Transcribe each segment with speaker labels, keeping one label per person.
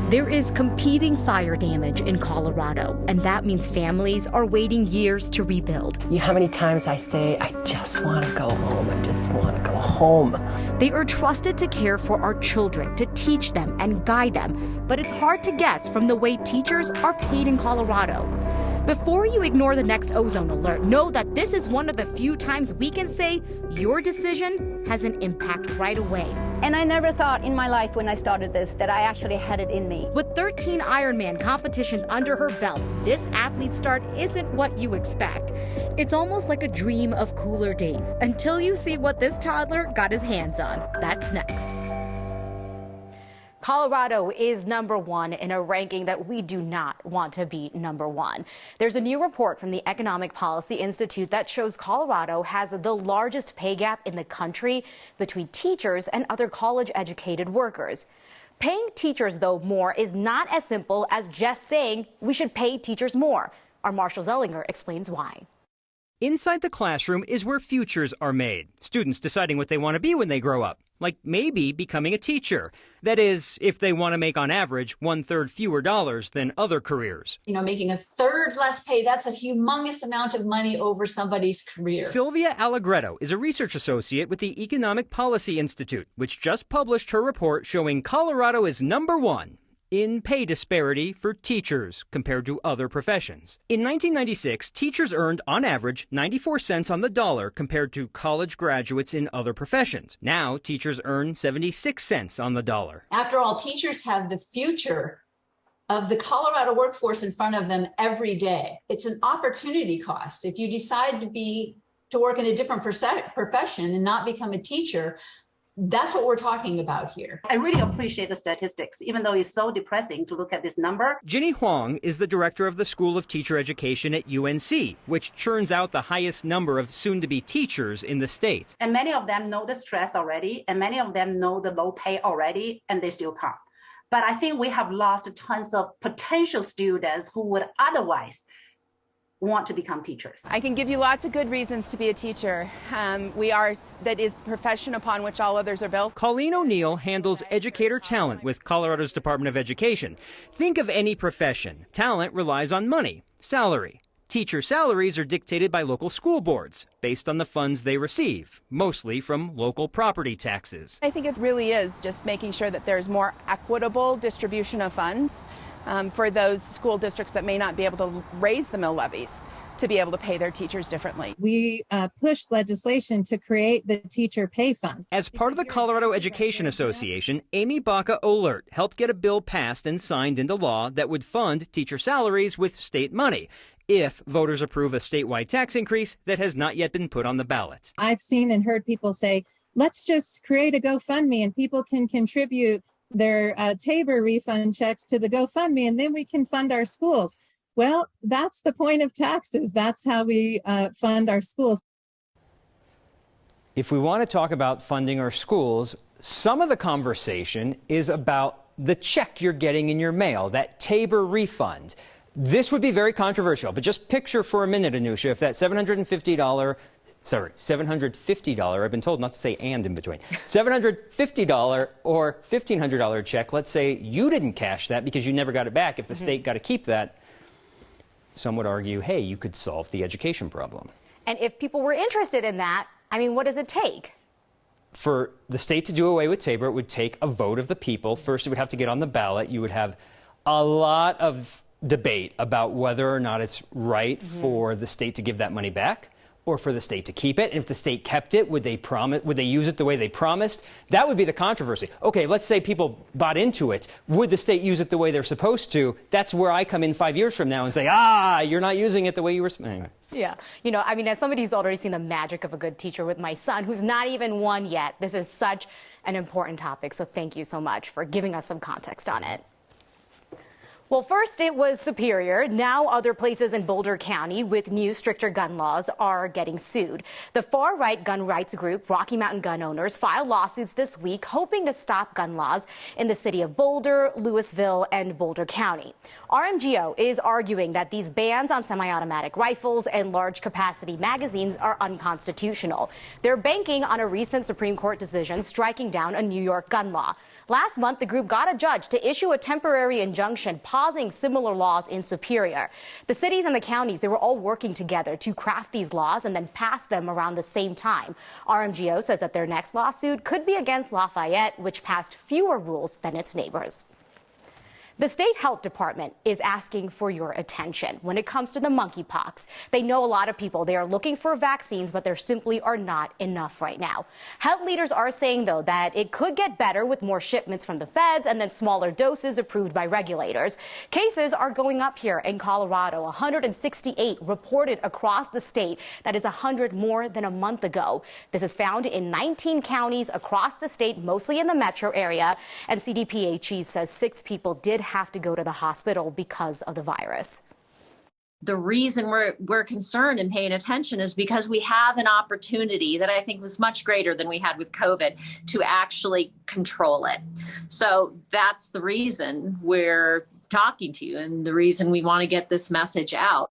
Speaker 1: There is competing fire damage in Colorado, and that means families are waiting years to rebuild.
Speaker 2: How many times I say, I just want to go home, I just want to go home.
Speaker 1: They are trusted to care for our children, to teach them and guide them, but it's hard to guess from the way teachers are paid in Colorado. Before you ignore the next ozone alert, know that this is one of the few times we can say your decision has an impact right away.
Speaker 3: And I never thought in my life when I started this that I actually had it in me.
Speaker 1: With 13 Ironman competitions under her belt, this athlete's start isn't what you expect. It's almost like a dream of cooler days until you see what this toddler got his hands on. That's next. Colorado is #1 in a ranking that we do not want to be #1. There's a new report from the Economic Policy Institute that shows Colorado has the largest pay gap in the country between teachers and other college-educated workers. Paying teachers, though, more is not as simple as just saying we should pay teachers more. Our Marshall Zellinger explains why.
Speaker 4: Inside the classroom is where futures are made. Students deciding what they want to be when they grow up, like maybe becoming a teacher. That is, if they want to make on average 1/3 fewer dollars than other careers.
Speaker 5: Making 1/3 less pay, that's a humongous amount of money over somebody's career.
Speaker 4: Sylvia Allegretto is a research associate with the Economic Policy Institute, which just published her report showing Colorado is #1 in pay disparity for teachers compared to other professions. In 1996, teachers earned, on average, 94 cents on the dollar compared to college graduates in other professions. Now, teachers earn 76 cents on the dollar.
Speaker 5: After all, teachers have the future of the Colorado workforce in front of them every day. It's an opportunity cost. If you decide to work in a different profession and not become a teacher, that's what we're talking about here.
Speaker 6: I really appreciate the statistics, even though it's so depressing to look at this number.
Speaker 4: Ginny Huang is the director of the School of Teacher Education at UNC, which churns out the highest number of soon-to-be teachers in the state.
Speaker 6: And many of them know the stress already, and many of them know the low pay already, and they still come. But I think we have lost tons of potential students who would otherwise want to become teachers.
Speaker 7: I can give you lots of good reasons to be a teacher. That is the profession upon which all others are built.
Speaker 4: Colleen O'Neill handles educator talent with Colorado's Department of Education. Think of any profession. Talent relies on money, salary. Teacher salaries are dictated by local school boards based on the funds they receive, mostly from local property taxes.
Speaker 7: I think it really is just making sure that there's more equitable distribution of funds for those school districts that may not be able to raise the mill levies to be able to pay their teachers differently.
Speaker 8: We pushed legislation to create the teacher pay fund.
Speaker 4: As part of the Colorado Education Association, Amy Baca-Olert helped get a bill passed and signed into law that would fund teacher salaries with state money if voters approve a statewide tax increase that has not yet been put on the ballot.
Speaker 8: I've seen and heard people say, let's just create a GoFundMe and people can contribute their Tabor refund checks to the GoFundMe and then we can fund our schools. Well, that's the point of taxes. That's how we fund our schools.
Speaker 4: If we want to talk about funding our schools, some of the conversation is about the check you're getting in your mail, that Tabor refund. This would be very controversial, but just picture for a minute, Anusha, if that $750, I've been told not to say and in between, $750 or $1,500 check, let's say you didn't cash that because you never got it back. If the state got to keep that, some would argue, hey, you could solve the education problem.
Speaker 1: And if people were interested in that, I mean, what does it take?
Speaker 4: For the state to do away with Tabor, it would take a vote of the people. First, it would have to get on the ballot. You would have a lot of debate about whether or not it's right for the state to give that money back or for the state to keep it. And if the state kept it, would they use it the way they promised? That would be the controversy. Okay, let's say people bought into it. Would the state use it the way they're supposed to? That's where I come in 5 years from now and say, you're not using it the way you were. Anyway.
Speaker 1: Yeah. You know, I mean, as somebody who's already seen the magic of a good teacher with my son, who's not even one yet, this is such an important topic. So thank you so much for giving us some context on it. Well, first it was Superior. Now other places in Boulder County with new stricter gun laws are getting sued. The far-right gun rights group Rocky Mountain Gun Owners filed lawsuits this week hoping to stop gun laws in the city of Boulder, Louisville, and Boulder County. RMGO is arguing that these bans on semi-automatic rifles and large-capacity magazines are unconstitutional. They're banking on a recent Supreme Court decision striking down a New York gun law. Last month, the group got a judge to issue a temporary injunction pausing similar laws in Superior. The cities and the counties, they were all working together to craft these laws and then pass them around the same time. RMGO says that their next lawsuit could be against Lafayette, which passed fewer rules than its neighbors. The state health department is asking for your attention when it comes to the monkeypox. They know a lot of people, they are looking for vaccines, but there simply are not enough right now. Health leaders are saying, though, that it could get better with more shipments from the feds and then smaller doses approved by regulators. Cases are going up here in Colorado, 168 reported across the state. That is 100 more than a month ago. This is found in 19 counties across the state, mostly in the metro area. And CDPHE says 6 people did have to go to the hospital because of the virus.
Speaker 9: The reason we're concerned and paying attention is because we have an opportunity that I think was much greater than we had with COVID to actually control it. So that's the reason we're talking to you and the reason we want to get this message out.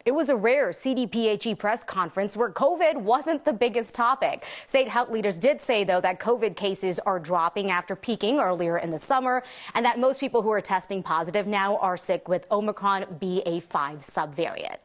Speaker 1: It was a rare CDPHE press conference where COVID wasn't the biggest topic. State health leaders did say, though, that COVID cases are dropping after peaking earlier in the summer, and that most people who are testing positive now are sick with Omicron BA.5 subvariant.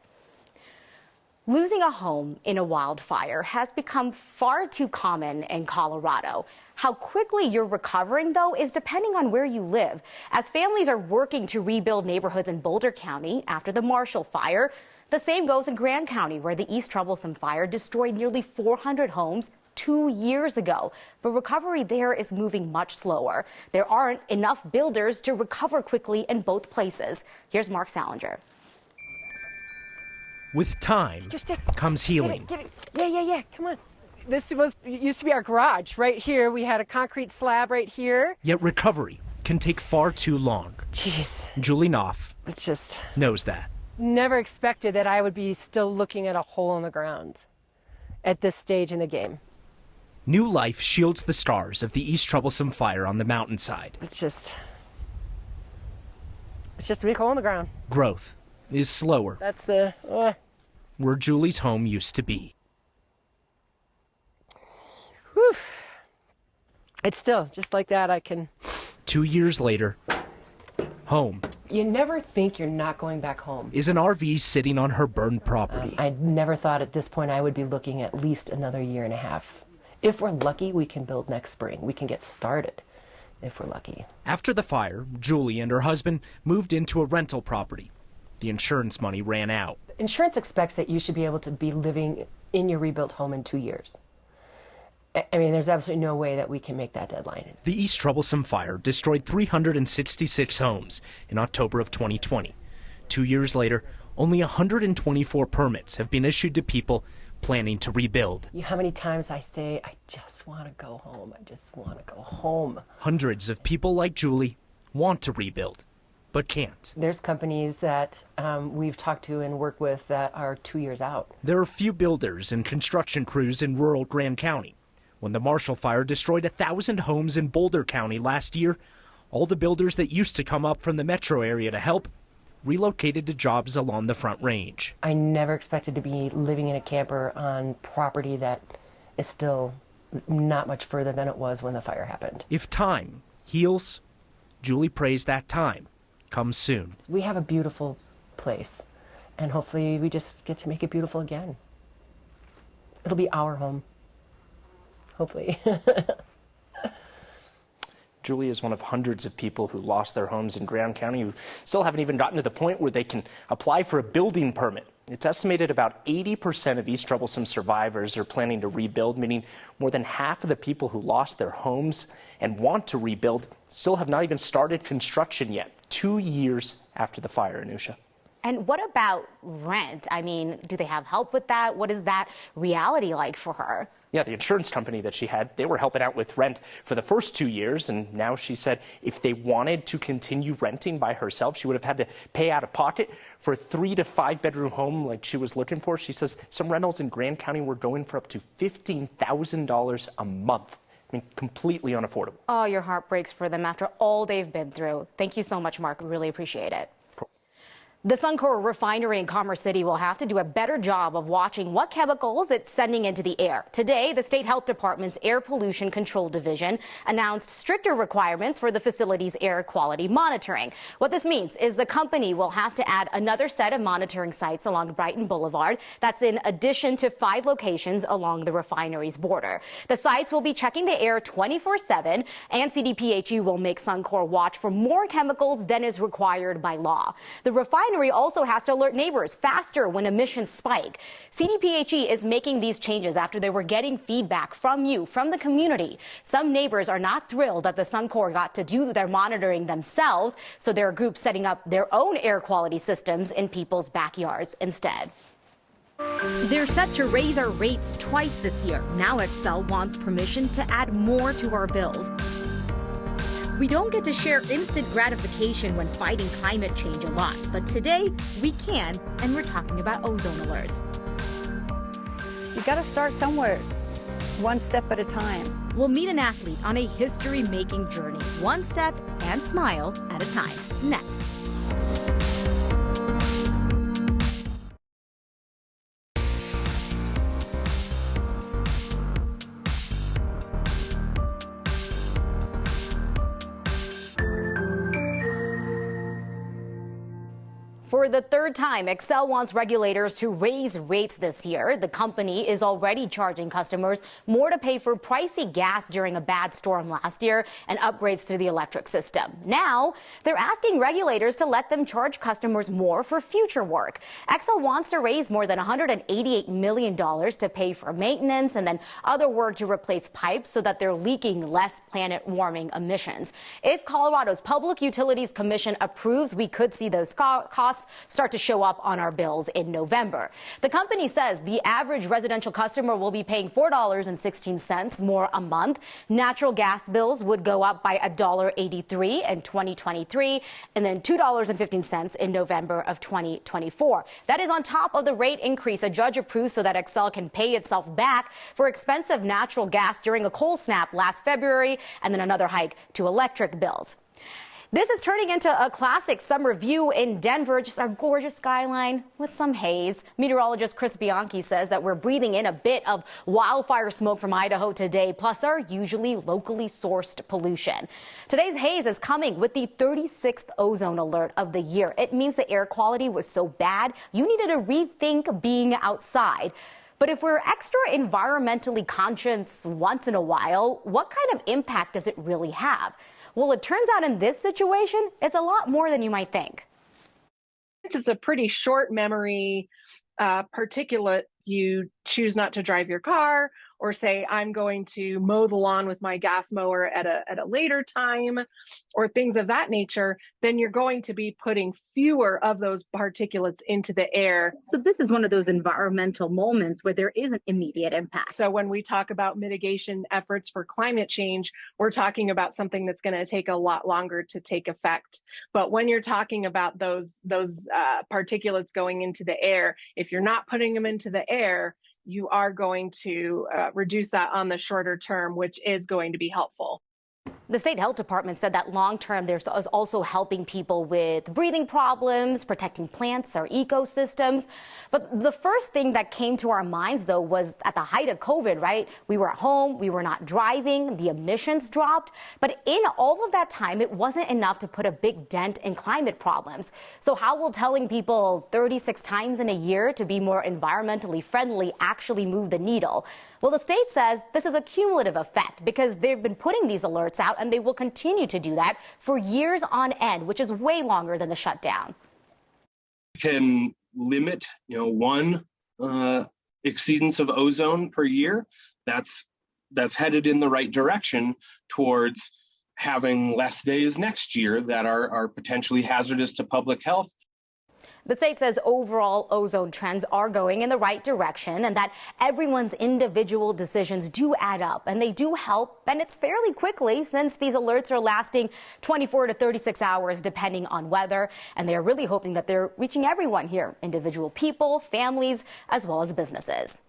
Speaker 1: Losing a home in a wildfire has become far too common in Colorado. How quickly you're recovering, though, is depending on where you live, as families are working to rebuild neighborhoods in Boulder County after the Marshall Fire. The same goes in Grand County, where the East Troublesome Fire destroyed nearly 400 homes 2 years ago. But recovery there is moving much slower. There aren't enough builders to recover quickly in both places. Here's Mark Salinger.
Speaker 10: With time comes healing.
Speaker 2: Get it. Yeah. Come on. This used to be our garage right here. We had a concrete slab right here.
Speaker 10: Yet recovery can take far too long.
Speaker 2: Jeez.
Speaker 10: Julie Knopf
Speaker 2: It's just
Speaker 10: knows that.
Speaker 2: never expected that I would be still looking at a hole in the ground at this stage in the game.
Speaker 10: New life shields the scars of the East Troublesome Fire on the mountainside.
Speaker 2: It's just a big hole in the ground.
Speaker 10: Growth is slower
Speaker 2: That's the
Speaker 10: where Julie's home used to be.
Speaker 2: whew. It's still just like that. I can.
Speaker 10: 2 years later, home
Speaker 2: You never think you're not going back home.
Speaker 10: is an RV sitting on her burned property.
Speaker 2: I never thought at this point I would be looking at least another year and a half. If we're lucky, we can build next spring. We can get started if we're lucky.
Speaker 10: After the fire, Julie and her husband moved into a rental property. The insurance money ran out.
Speaker 2: Insurance expects that you should be able to be living in your rebuilt home in 2 years. I mean, there's absolutely no way that we can make that deadline.
Speaker 10: The East Troublesome Fire destroyed 366 homes in October of 2020. 2 years later, only 124 permits have been issued to people planning to rebuild.
Speaker 2: How many times I say, I just want to go home. I just want to go home.
Speaker 10: Hundreds of people like Julie want to rebuild, but can't.
Speaker 2: There's companies that we've talked to and worked with that are 2 years out.
Speaker 10: There are few builders and construction crews in rural Grand County. When the Marshall Fire destroyed 1,000 homes in Boulder County last year, all the builders that used to come up from the metro area to help relocated to jobs along the Front Range.
Speaker 2: I never expected to be living in a camper on property that is still not much further than it was when the fire happened.
Speaker 10: If time heals, Julie prays that time comes soon.
Speaker 2: We have a beautiful place, and hopefully we just get to make it beautiful again. It'll be our home. Hopefully.
Speaker 11: Julie is one of hundreds of people who lost their homes in Grand County who still haven't even gotten to the point where they can apply for a building permit. It's estimated about 80% of East Troublesome survivors are planning to rebuild, meaning more than half of the people who lost their homes and want to rebuild still have not even started construction yet, 2 years after the fire, Anusha.
Speaker 1: And what about rent? I mean, do they have help with that? What is that reality like for her?
Speaker 11: Yeah, the insurance company that she had, they were helping out with rent for the first 2 years. And now she said if they wanted to continue renting by herself, she would have had to pay out of pocket for a 3 to 5 bedroom home like she was looking for. She says some rentals in Grand County were going for up to $15,000 a month. I mean, completely unaffordable.
Speaker 1: Oh, your heart breaks for them after all they've been through. Thank you so much, Mark. Really appreciate it. The Suncor Refinery in Commerce City will have to do a better job of watching what chemicals it's sending into the air. Today, the State Health Department's Air Pollution Control Division announced stricter requirements for the facility's air quality monitoring. What this means is the company will have to add another set of monitoring sites along Brighton Boulevard. That's in addition to 5 locations along the refinery's border. The sites will be checking the air 24/7, and CDPHE will make Suncor watch for more chemicals than is required by law. The refinery also has to alert neighbors faster when emissions spike. CDPHE is making these changes after they were getting feedback from you, from the community. Some neighbors are not thrilled that the Suncor got to do their monitoring themselves, so there are groups setting up their own air quality systems in people's backyards instead. They're set to raise our rates twice this year. Now Xcel wants permission to add more to our bills. We don't get to share instant gratification when fighting climate change a lot, but today we can, and we're talking about ozone alerts.
Speaker 3: You got to start somewhere, one step at a time.
Speaker 1: We'll meet an athlete on a history-making journey, one step and smile at a time. Next. For the third time, Xcel wants regulators to raise rates this year. The company is already charging customers more to pay for pricey gas during a bad storm last year and upgrades to the electric system. Now, they're asking regulators to let them charge customers more for future work. Xcel wants to raise more than $188 million to pay for maintenance and then other work to replace pipes so that they're leaking less planet-warming emissions. If Colorado's Public Utilities Commission approves, we could see those costs start to show up on our bills in November. The company says the average residential customer will be paying $4.16 more a month. Natural gas bills would go up by $1.83 in 2023 and then $2.15 in November of 2024. That is on top of the rate increase a judge approved so that Xcel can pay itself back for expensive natural gas during a cold snap last February and then another hike to electric bills. This is turning into a classic summer view in Denver, just our gorgeous skyline with some haze. Meteorologist Chris Bianchi says that we're breathing in a bit of wildfire smoke from Idaho today, plus our usually locally sourced pollution. Today's haze is coming with the 36th ozone alert of the year. It means the air quality was so bad, you needed to rethink being outside. But if we're extra environmentally conscious once in a while, what kind of impact does it really have? Well, it turns out in this situation, it's a lot more than you might think.
Speaker 12: It's a pretty short memory particulate. You choose not to drive your car or say, I'm going to mow the lawn with my gas mower at a later time or things of that nature, then you're going to be putting fewer of those particulates into the air.
Speaker 1: So this is one of those environmental moments where there is an immediate impact.
Speaker 12: So when we talk about mitigation efforts for climate change, we're talking about something that's going to take a lot longer to take effect. But when you're talking about those particulates going into the air, if you're not putting them into the air, you are going to reduce that on the shorter term, which is going to be helpful.
Speaker 1: The State Health Department said that long term, there's also helping people with breathing problems, protecting plants or ecosystems. But the first thing that came to our minds, though, was at the height of COVID, right? We were at home, we were not driving, the emissions dropped. But in all of that time, it wasn't enough to put a big dent in climate problems. So how will telling people 36 times in a year to be more environmentally friendly actually move the needle? Well, the state says this is a cumulative effect because they've been putting these alerts out and they will continue to do that for years on end, which is way longer than the shutdown.
Speaker 13: Can limit, one exceedance of ozone per year. That's headed in the right direction towards having less days next year that are potentially hazardous to public health.
Speaker 1: The state says overall ozone trends are going in the right direction and that everyone's individual decisions do add up and they do help, and it's fairly quickly since these alerts are lasting 24 to 36 hours depending on weather, and they are really hoping that they're reaching everyone here, individual people, families, as well as businesses.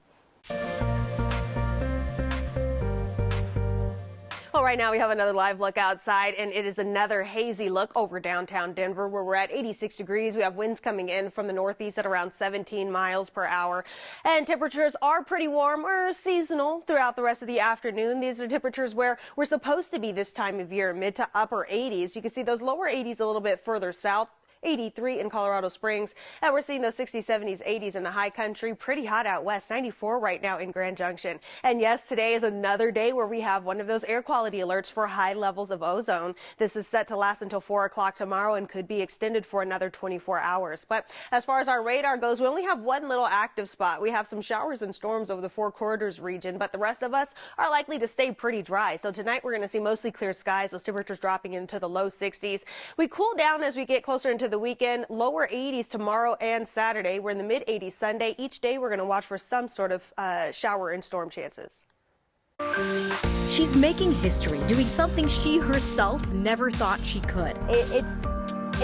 Speaker 2: Well,
Speaker 14: Well, right now we have another live look outside, and it is another hazy look over downtown Denver, where we're at 86 degrees. We have winds coming in from the northeast at around 17 miles per hour. And temperatures are pretty warm or seasonal throughout the rest of the afternoon. These are temperatures where we're supposed to be this time of year, mid to upper 80s. You can see those lower 80s a little bit further south. 83 in Colorado Springs, and we're seeing those 60s, 70s, 80s in the high country. Pretty hot out west, 94 right now in Grand Junction. And yes, today is another day where we have one of those air quality alerts for high levels of ozone. This is set to last until 4 o'clock tomorrow and could be extended for another 24 hours. But as far as our radar goes, we only have one little active spot. We have some showers and storms over the Four Corridors region, but the rest of us are likely to stay pretty dry. So tonight we're going to see mostly clear skies, those temperatures dropping into the low 60s. We cool down as we get closer into the weekend, lower 80s tomorrow and Saturday. We're in the mid 80s Sunday. Each day we're going to watch for some sort of shower and storm chances.
Speaker 15: She's making history, doing something she herself never thought she could.
Speaker 3: It's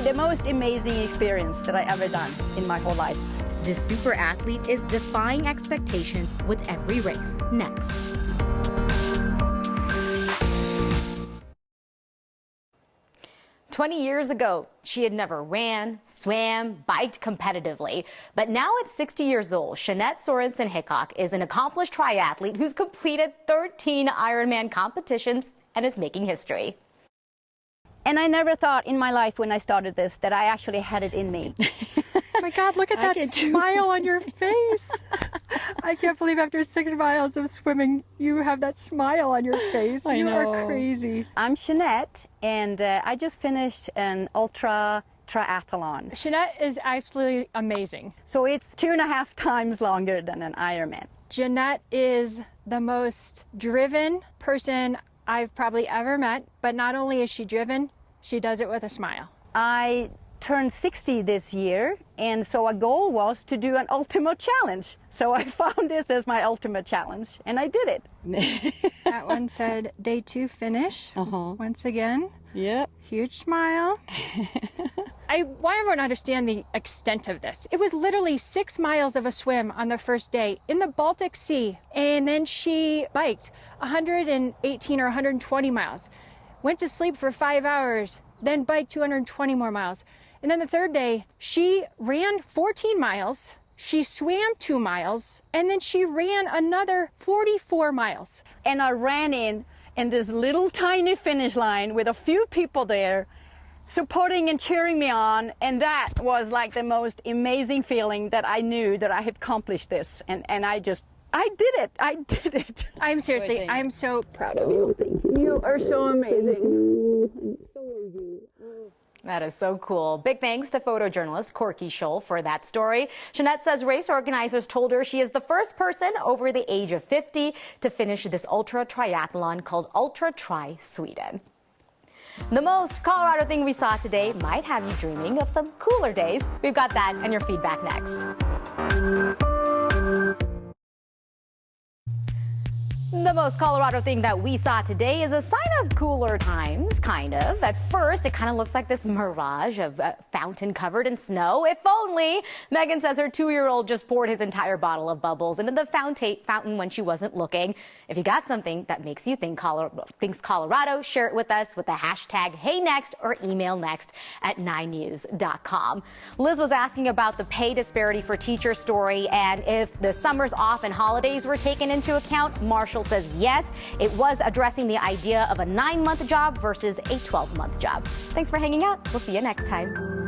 Speaker 3: the most amazing experience that I ever done in my whole life.
Speaker 15: This super athlete is defying expectations with every race. Next.
Speaker 1: "20 years ago, she had never ran, swam, biked competitively. But now at 60 years old, Jeanette Sorensen Hickok is an accomplished triathlete who's completed 13 Ironman competitions and is making history.
Speaker 3: And I never thought in my life when I started this that I actually had it in me.
Speaker 16: Oh my God, look at that smile on your face. I can't believe after 6 miles of swimming, you have that smile on your face. You are crazy.
Speaker 3: I'm Jeanette, and I just finished an ultra triathlon.
Speaker 16: Jeanette is absolutely amazing.
Speaker 3: So it's 2.5 times longer than an Ironman.
Speaker 16: Jeanette is the most driven person I've probably ever met, but not only is she driven, she does it with a smile.
Speaker 3: I turned 60 this year, and so a goal was to do an ultimate challenge. So I found this as my ultimate challenge, and I did it.
Speaker 16: That one said day 2 finish. Once again.
Speaker 3: Yep.
Speaker 16: Huge smile. I want everyone to understand the extent of this. It was literally 6 miles of a swim on the first day in the Baltic Sea, and then she biked 118 or 120 miles, went to sleep for 5 hours, then biked 220 more miles. And then the third day, she ran 14 miles, she swam 2 miles, and then she ran another 44 miles.
Speaker 3: And I ran in this little tiny finish line with a few people there supporting and cheering me on, and that was like the most amazing feeling that I knew that I had accomplished this, and I did it.
Speaker 16: I'm seriously, I'm so proud of you.
Speaker 3: Thank you. You are so amazing.
Speaker 1: That is so cool. Big thanks to photojournalist Corky Scholl for that story. Jeanette says race organizers told her she is the first person over the age of 50 to finish this ultra triathlon called Ultra Tri Sweden. The most Colorado thing we saw today might have you dreaming of some cooler days. We've got that and your feedback next. The most Colorado thing that we saw today is a sign of cooler times, kind of. At first, it kind of looks like this mirage of a fountain covered in snow. If only. Megan says her 2-year-old just poured his entire bottle of bubbles into the fountain when she wasn't looking. If you got something that makes you think thinks Colorado, share it with us with the hashtag HeyNext or email next@9news.com. Liz was asking about the pay disparity for teacher story and if the summers off and holidays were taken into account. Marshall says yes, it was addressing the idea of a 9-month job versus a 12-month job. Thanks for hanging out. We'll see you next time.